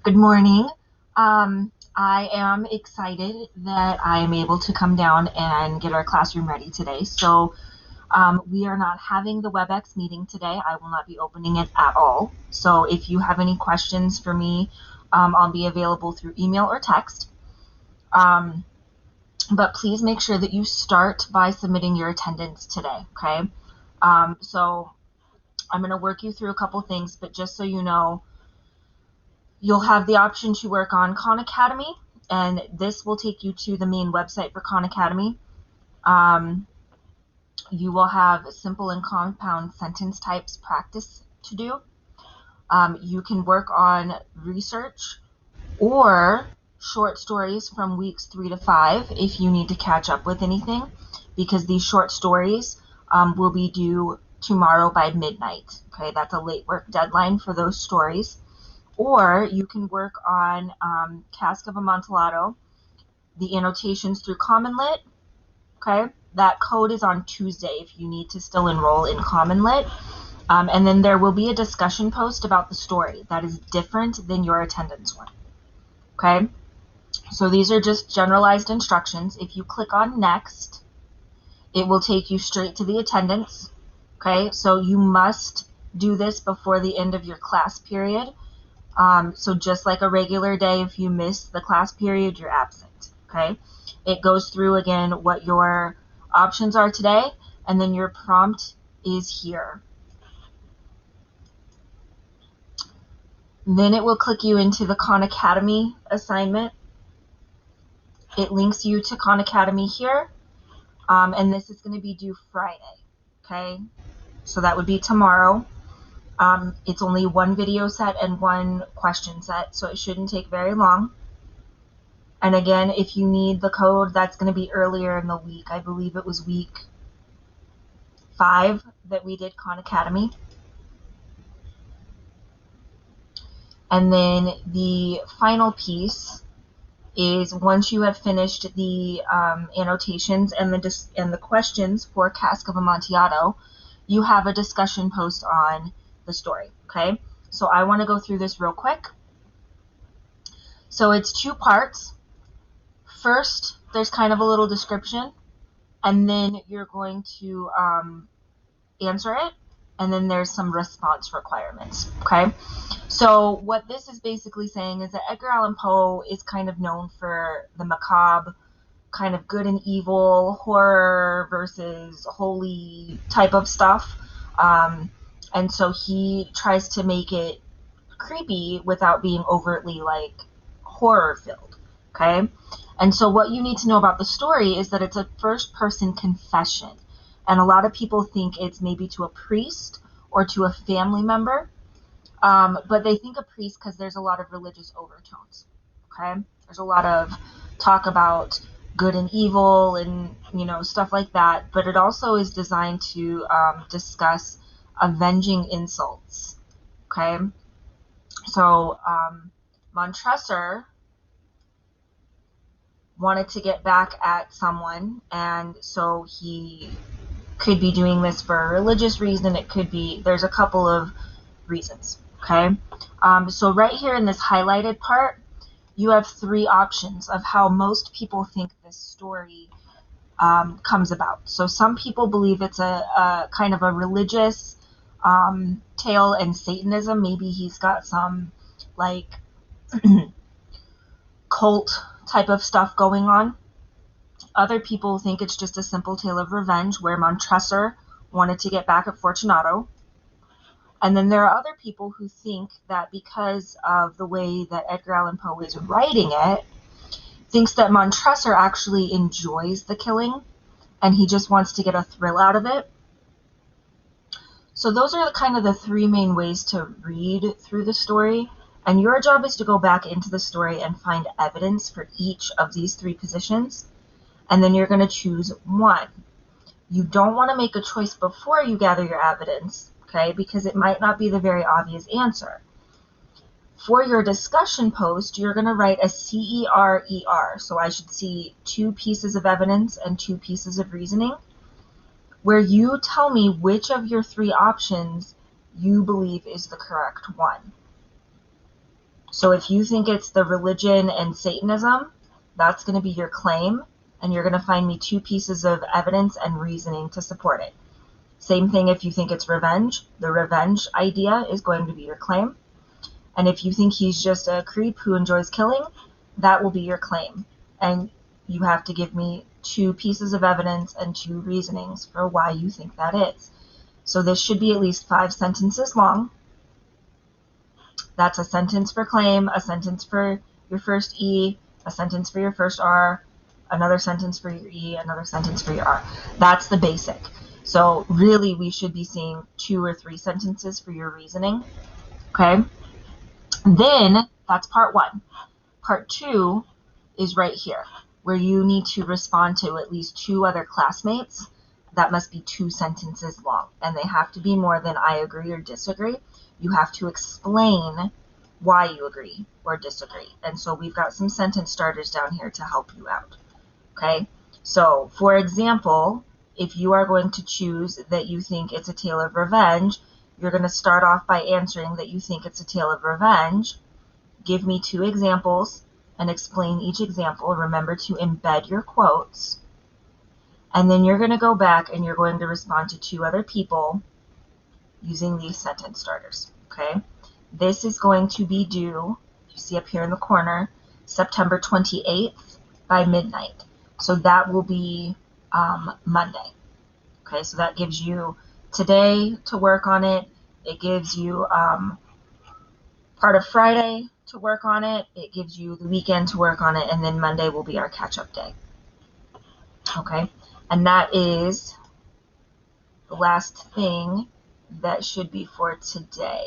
Good morning. I am excited that I am able to come down and get our classroom ready today. We are not having the WebEx meeting today. I will not be opening it at all. So if you have any questions for me, I'll be available through email or text. Um, but please make sure that you start by submitting your attendance today, okay? So I'm going to work you through a couple things, but just so you know, you'll have the option to work on Khan Academy, and this will take you to the main website for Khan Academy. Um, you will have simple and compound sentence types practice to do. You can work on research or short stories from weeks 3 to 5 if you need to catch up with anything, because these short stories will be due tomorrow by midnight. Okay, that's a late work deadline for those stories. Or you can work on Cask of Amontillado, the annotations through Common Lit. Okay, that code is on Tuesday if you need to still enroll in Common Lit. And then there will be a discussion post about the story that is different than your attendance one. Okay, so these are just generalized instructions. If you click on Next, it will take you straight to the attendance. Okay, so you must do this before the end of your class period. So just like a regular day, if you miss the class period, you're absent, okay? It goes through again what your options are today, and then your prompt is here. Then it will click you into the Khan Academy assignment. It links you to Khan Academy here, and this is going to be due Friday, okay? So that would be tomorrow. It's only one video set and one question set, so it shouldn't take very long. And again, if you need the code, that's going to be earlier in the week. I believe it was week 5 that we did Khan Academy. And then the final piece is once you have finished the annotations and the questions for Cask of Amontillado, you have a discussion post on the story, okay? So I want to go through this real quick. So it's 2 parts. First, there's kind of a little description, and then you're going to answer it, and then there's some response requirements, okay? So what this is basically saying is that Edgar Allan Poe is kind of known for the macabre, kind of good and evil, horror versus holy type of stuff. And so he tries to make it creepy without being overtly like horror filled, okay? And so what you need to know about the story is that it's a first person confession. And a lot of people think it's maybe to a priest or to a family member. But they think a priest because there's a lot of religious overtones, okay? There's a lot of talk about good and evil and, stuff like that. But it also is designed to discuss avenging insults, okay? So Montresor wanted to get back at someone, and so he could be doing this for a religious reason. It could be, there's a couple of reasons, okay? So right here in this highlighted part, you have 3 options of how most people think this story comes about. So some people believe it's a kind of a religious tale and Satanism. Maybe he's got some like cult type of stuff going on. Other people think it's just a simple tale of revenge where Montresor wanted to get back at Fortunato. And then there are other people who think that because of the way that Edgar Allan Poe is writing it, thinks that Montresor actually enjoys the killing and he just wants to get a thrill out of it. So those are kind of the 3 main ways to read through the story. And your job is to go back into the story and find evidence for each of these 3 positions. And then you're going to choose one. You don't want to make a choice before you gather your evidence, okay, because it might not be the very obvious answer. For your discussion post, you're going to write a CERER. So I should see 2 pieces of evidence and 2 pieces of reasoning, where you tell me which of your 3 options you believe is the correct one. So if you think it's the religion and Satanism, that's going to be your claim, and you're going to find me 2 pieces of evidence and reasoning to support it. Same thing if you think it's revenge. The revenge idea is going to be your claim. And if you think he's just a creep who enjoys killing, that will be your claim. And you have to give me 2 pieces of evidence and 2 reasonings for why you think that is. So this should be at least 5 sentences long. That's a sentence for claim, a sentence for your first E, a sentence for your first R, another sentence for your E, another sentence for your R. That's the basic. So really we should be seeing 2 or 3 sentences for your reasoning. Okay? Then that's part 1. Part 2 is right here, where you need to respond to at least 2 other classmates. That must be 2 sentences long, and they have to be more than I agree or disagree. You have to explain why you agree or disagree. And so we've got some sentence starters down here to help you out. Okay? So, for example, if you are going to choose that you think it's a tale of revenge, you're going to start off by answering that you think it's a tale of revenge. Give me 2 examples and explain each example. Remember to embed your quotes. And then you're going to go back and you're going to respond to 2 other people using these sentence starters. Okay? This is going to be due, you see up here in the corner, September 28th by midnight. So that will be Monday. Okay, so that gives you today to work on it. It gives you part of Friday to work on it. It gives you the weekend to work on it. And then Monday will be our catch-up day. Okay, and that is the last thing that should be for today.